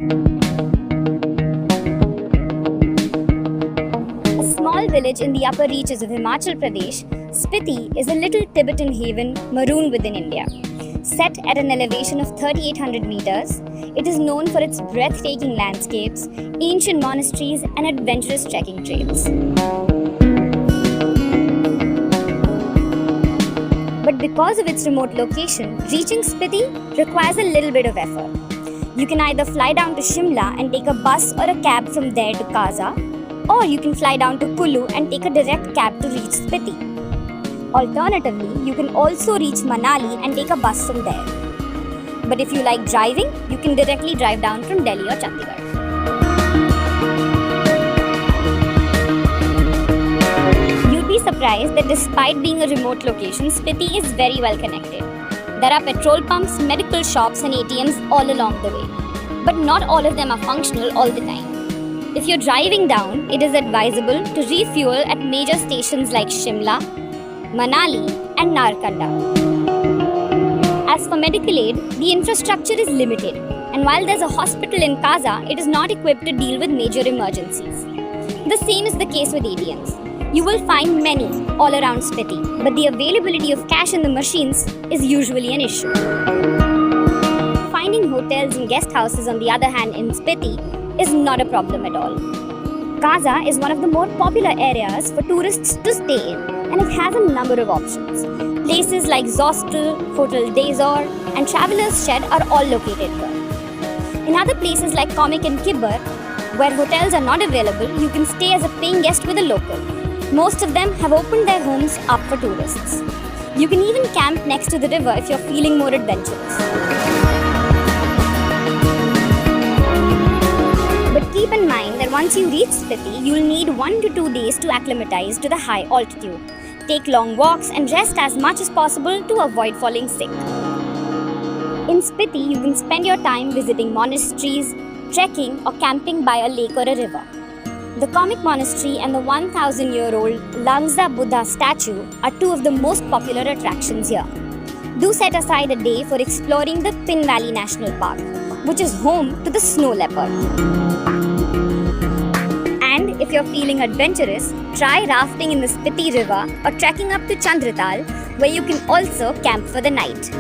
A small village in the upper reaches of Himachal Pradesh, Spiti is a little Tibetan haven marooned within India. Set at an elevation of 3,800 meters, it is known for its breathtaking landscapes, ancient monasteries, and adventurous trekking trails. But because of its remote location, reaching Spiti requires a little bit of effort. You can either fly down to Shimla and take a bus or a cab from there to Kaza, or you can fly down to Kullu and take a direct cab to reach Spiti. Alternatively, you can also reach Manali and take a bus from there. But if you like driving, you can directly drive down from Delhi or Chandigarh. You'd be surprised that despite being a remote location, Spiti is very well connected. There are petrol pumps, medical shops and ATMs all along the way. But not all of them are functional all the time. If you're driving down, it is advisable to refuel at major stations like Shimla, Manali and Narkanda. As for medical aid, the infrastructure is limited, and while there's a hospital in Kaza, it is not equipped to deal with major emergencies. The same is the case with ATMs. You will find many all around Spiti, but the availability of cash in the machines is usually an issue. Finding hotels and guest houses, on the other hand, in Spiti is not a problem at all. Kaza is one of the more popular areas for tourists to stay in, and it has a number of options. Places like Zostel, Hotel Dezor, and Travelers Shed are all located here. In other places like Comic and Kibber, where hotels are not available, you can stay as a paying guest with a local. Most of them have opened their homes up for tourists. You can even camp next to the river if you're feeling more adventurous. But keep in mind that once you reach Spiti, you'll need 1 to 2 days to acclimatize to the high altitude. Take long walks and rest as much as possible to avoid falling sick. In Spiti, you can spend your time visiting monasteries, trekking or camping by a lake or a river. The Comic Monastery and the 1,000-year-old Langza Buddha statue are two of the most popular attractions here. Do set aside a day for exploring the Pin Valley National Park, which is home to the snow leopard. And if you're feeling adventurous, try rafting in the Spiti River or trekking up to Chandratal, where you can also camp for the night.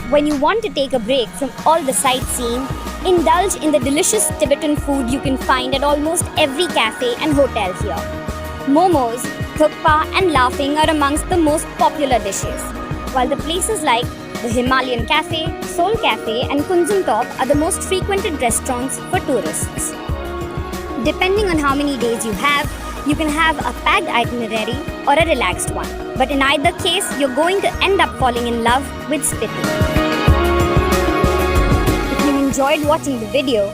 When you want to take a break from all the sightseeing, indulge in the delicious Tibetan food you can find at almost every cafe and hotel here. Momos, thukpa and laughing are amongst the most popular dishes, while the places like the Himalayan Cafe, Soul Cafe and Kunzum Top are the most frequented restaurants for tourists. Depending on how many days you can have a packed itinerary or a relaxed one. But in either case, you're going to end up falling in love with Spiti. If you enjoyed watching the video,